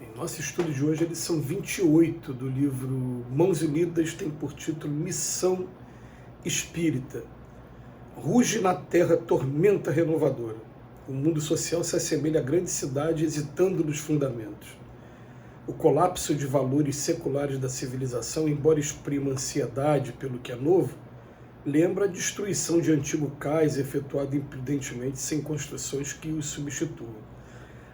Em nosso estudo de hoje, a lição 28 do livro Mãos Unidas tem por título Missão Espírita. Ruge na terra tormenta renovadora. O mundo social se assemelha à grande cidade hesitando nos fundamentos. O colapso de valores seculares da civilização, embora exprima ansiedade pelo que é novo, lembra a destruição de antigo cais efetuada imprudentemente sem construções que os substituam.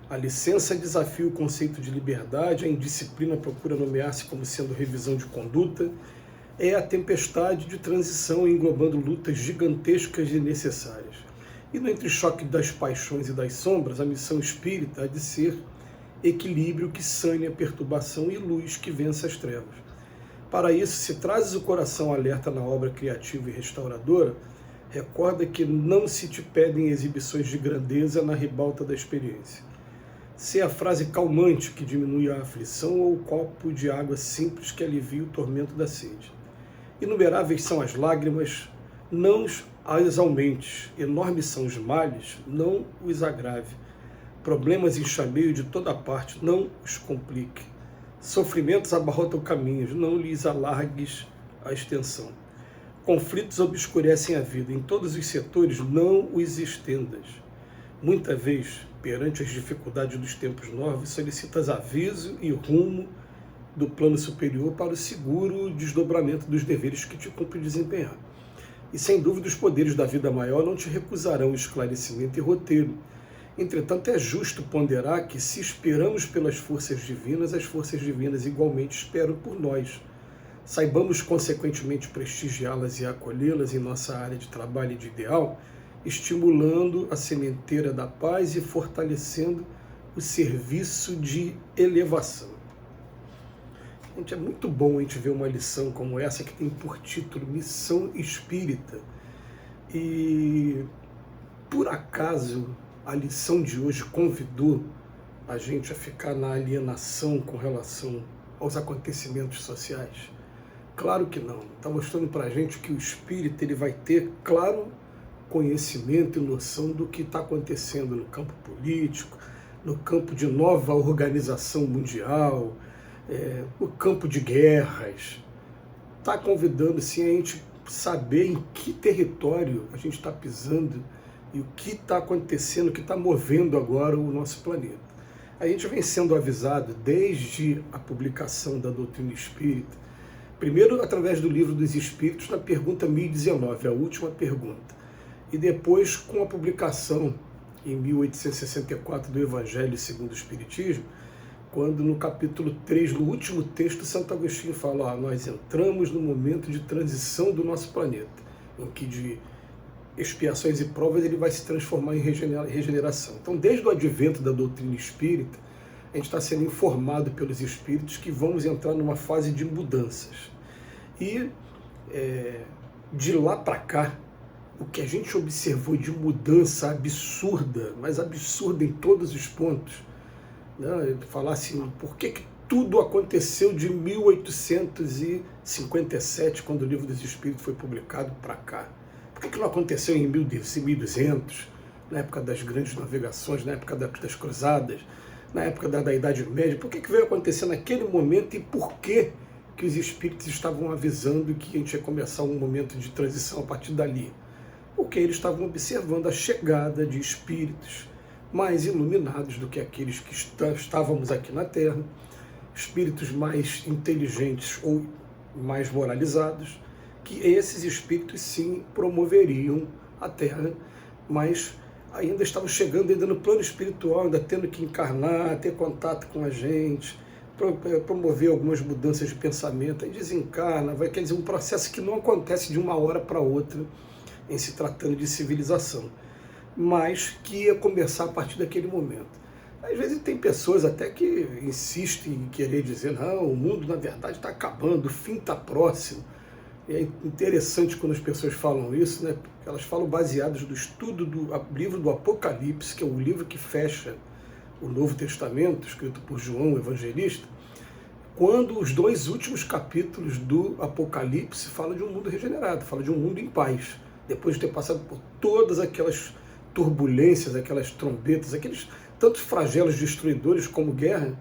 A licença desafia o conceito de liberdade, a indisciplina procura nomear-se como sendo revisão de conduta, é a tempestade de transição englobando lutas gigantescas e necessárias. E no entrechoque das paixões e das sombras, a missão espírita há de ser equilíbrio que sane a perturbação e luz que vença as trevas. Para isso, se trazes o coração alerta na obra criativa e restauradora, recorda que não se te pedem exibições de grandeza na ribalta da experiência. Se é a frase calmante que diminui a aflição ou o copo de água simples que alivia o tormento da sede. Inumeráveis são as lágrimas, não as aumentes. Enormes são os males, não os agrave. Problemas em chameio de toda parte, não os complique. Sofrimentos abarrotam caminhos, não lhes alargues a extensão. Conflitos obscurecem a vida, em todos os setores não os estendas. Muita vez, perante as dificuldades dos tempos novos, solicitas aviso e rumo do plano superior para o seguro desdobramento dos deveres que te cumpre desempenhar. E sem dúvida os poderes da vida maior não te recusarão esclarecimento e roteiro. Entretanto, é justo ponderar que, se esperamos pelas forças divinas, as forças divinas igualmente esperam por nós. Saibamos, consequentemente, prestigiá-las e acolhê-las em nossa área de trabalho e de ideal, estimulando a sementeira da paz e fortalecendo o serviço de elevação. Gente, é muito bom a gente ver uma lição como essa que tem por título Missão Espírita. E, por acaso, a lição de hoje convidou a gente a ficar na alienação com relação aos acontecimentos sociais? Claro que não. Está mostrando para a gente que o espírito ele vai ter, claro, conhecimento e noção do que está acontecendo no campo político, no campo de nova organização mundial, no campo de guerras. Está convidando sim a gente saber em que território a gente está pisando e o que está acontecendo, o que está movendo agora o nosso planeta. A gente vem sendo avisado desde a publicação da doutrina espírita, primeiro através do Livro dos Espíritos, na pergunta 1019, a última pergunta, e depois com a publicação em 1864 do Evangelho segundo o Espiritismo, quando no capítulo 3, no último texto, Santo Agostinho fala: nós entramos no momento de transição do nosso planeta, em que de expiações e provas ele vai se transformar em regeneração. Então, desde o advento da doutrina espírita, a gente está sendo informado pelos espíritos que vamos entrar numa fase de mudanças. E de lá para cá, o que a gente observou de mudança absurda, mas absurda em todos os pontos, né? Falar assim, por que tudo aconteceu de 1857, quando o Livro dos Espíritos foi publicado, para cá? Por que não aconteceu em 1200, na época das grandes navegações, na época das cruzadas, na época da Idade Média? Por que veio acontecer naquele momento e por que os espíritos estavam avisando que a gente ia começar um momento de transição a partir dali? Porque eles estavam observando a chegada de espíritos mais iluminados do que aqueles que estávamos aqui na Terra, espíritos mais inteligentes ou mais moralizados, que esses espíritos sim promoveriam a Terra, mas ainda estavam chegando ainda no plano espiritual, ainda tendo que encarnar, ter contato com a gente, promover algumas mudanças de pensamento, aí desencarna, quer dizer, um processo que não acontece de uma hora para outra em se tratando de civilização, mas que ia começar a partir daquele momento. Às vezes tem pessoas até que insistem em querer dizer, não, o mundo na verdade está acabando, o fim está próximo. E é interessante quando as pessoas falam isso, né? Elas falam baseadas no estudo do livro do Apocalipse, que é o livro que fecha o Novo Testamento, escrito por João, o evangelista, quando os 2 últimos capítulos do Apocalipse falam de um mundo regenerado, falam de um mundo em paz, depois de ter passado por todas aquelas turbulências, aquelas trombetas, aqueles tantos flagelos destruidores como guerra,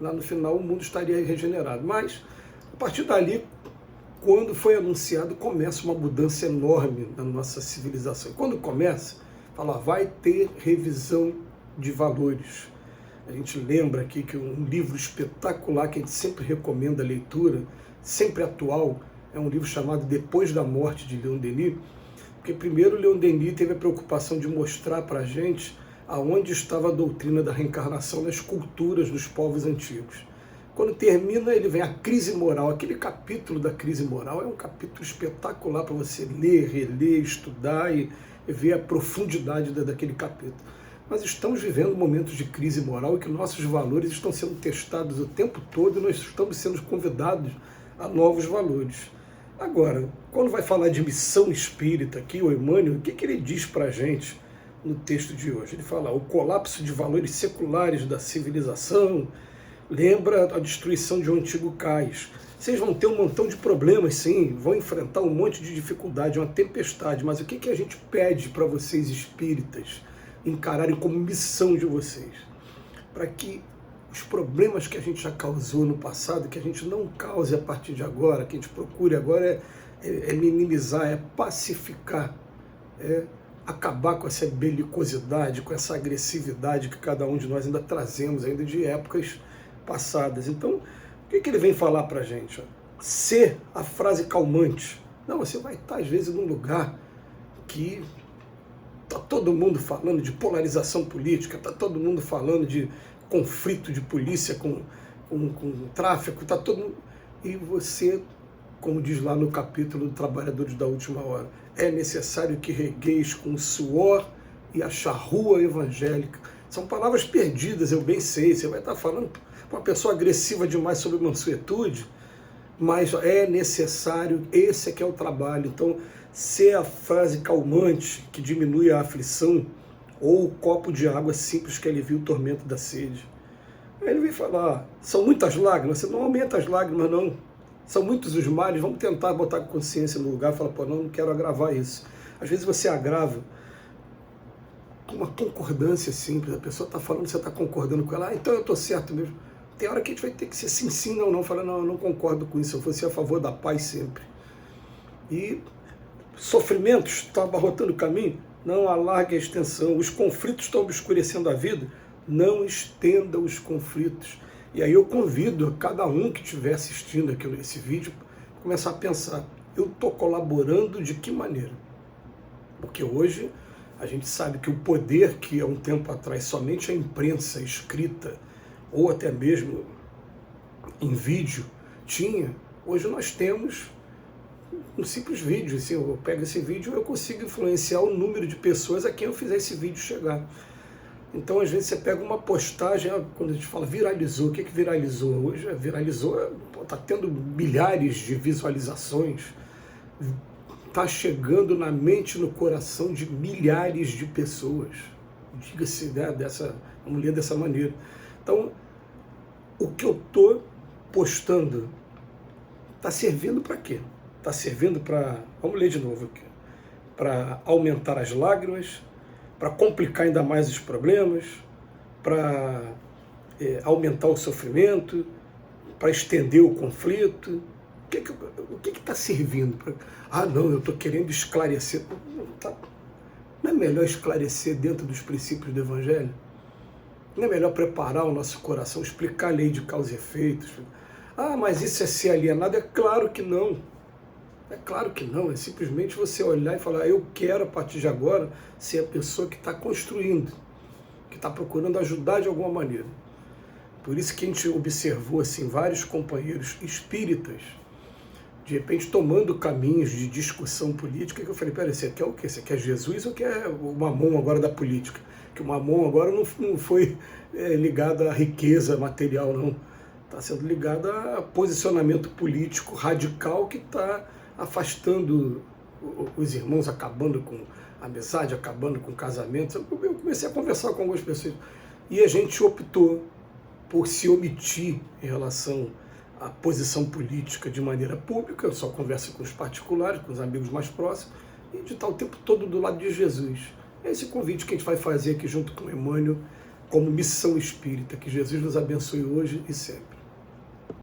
lá no final o mundo estaria regenerado. Mas, a partir dali, quando foi anunciado, começa uma mudança enorme na nossa civilização. E quando começa, fala, vai ter revisão de valores. A gente lembra aqui que um livro espetacular que a gente sempre recomenda a leitura, sempre atual, é um livro chamado Depois da Morte, de Leon Denis, porque primeiro Leon Denis teve a preocupação de mostrar para a gente aonde estava a doutrina da reencarnação nas culturas dos povos antigos. Quando termina, ele vem a crise moral. Aquele capítulo da crise moral é um capítulo espetacular para você ler, reler, estudar e ver a profundidade daquele capítulo. Nós estamos vivendo momentos de crise moral e que nossos valores estão sendo testados o tempo todo e nós estamos sendo convidados a novos valores. Agora, quando vai falar de missão espírita aqui, o Emmanuel, o que ele diz para a gente no texto de hoje? Ele fala, o colapso de valores seculares da civilização lembra a destruição de um antigo cais. Vocês vão ter um montão de problemas, sim, vão enfrentar um monte de dificuldade, uma tempestade, mas o que a gente pede para vocês espíritas encararem como missão de vocês? Para que os problemas que a gente já causou no passado, que a gente não cause a partir de agora, que a gente procure agora é minimizar, é pacificar, é acabar com essa belicosidade, com essa agressividade que cada um de nós ainda trazemos, ainda de épocas passadas. Então, o que ele vem falar para a gente? Ser a frase calmante. Não, você vai estar às vezes num lugar que está todo mundo falando de polarização política, está todo mundo falando de conflito de polícia com tráfico, está todo mundo... E você, como diz lá no capítulo do Trabalhadores da Última Hora, é necessário que regueis com o suor e a charrua evangélica. São palavras perdidas, eu bem sei, você vai estar falando para uma pessoa agressiva demais sobre mansuetude, mas é necessário, esse é que é o trabalho. Então, ser a frase calmante que diminui a aflição, ou o copo de água simples que alivia o tormento da sede. Aí ele vem falar, são muitas lágrimas, você não aumenta as lágrimas não, são muitos os males, vamos tentar botar a consciência no lugar e falar, pô, não quero agravar isso. Às vezes você agrava com uma concordância simples, a pessoa está falando, você está concordando com ela, então eu estou certo mesmo. Tem hora que a gente vai ter que ser sim ou não, falar, não, eu não concordo com isso, eu vou ser a favor da paz sempre. E sofrimentos estão abarrotando o caminho, não alargue a extensão. Os conflitos estão obscurecendo a vida, não estenda os conflitos. E aí eu convido cada um que estiver assistindo aqui nesse vídeo a começar a pensar, eu estou colaborando de que maneira? Porque hoje a gente sabe que o poder que há um tempo atrás somente a imprensa escrita ou até mesmo em vídeo tinha, hoje nós temos um simples vídeo. Assim, eu pego esse vídeo e eu consigo influenciar o número de pessoas a quem eu fizer esse vídeo chegar. Então, às vezes, você pega uma postagem, quando a gente fala viralizou, o que viralizou? Hoje, viralizou, está tendo milhares de visualizações, está chegando na mente e no coração de milhares de pessoas. Diga-se, né, vamos ler dessa maneira. Então, o que eu estou postando está servindo para quê? Está servindo para, vamos ler de novo aqui, para aumentar as lágrimas, para complicar ainda mais os problemas, para aumentar o sofrimento, para estender o conflito. O que está servindo? Não, eu estou querendo esclarecer. Não é melhor esclarecer dentro dos princípios do Evangelho? Não é melhor preparar o nosso coração, explicar a lei de causa e efeitos? Mas isso é ser alienado? É claro que não. É claro que não, é simplesmente você olhar e falar, eu quero a partir de agora ser a pessoa que está construindo, que está procurando ajudar de alguma maneira. Por isso que a gente observou assim, vários companheiros espíritas, de repente tomando caminhos de discussão política, que eu falei, peraí, você quer o quê? Você quer Jesus ou quer o Mamon agora da política? Que o Mamon agora não foi ligado à riqueza material, não. Está sendo ligado a posicionamento político radical que está afastando os irmãos, acabando com a amizade, acabando com casamentos. Eu comecei a conversar com algumas pessoas e a gente optou por se omitir em relação à posição política de maneira pública. Eu só converso com os particulares, com os amigos mais próximos, e de estar o tempo todo do lado de Jesus. É esse convite que a gente vai fazer aqui junto com o Emmanuel como Missão Espírita. Que Jesus nos abençoe hoje e sempre.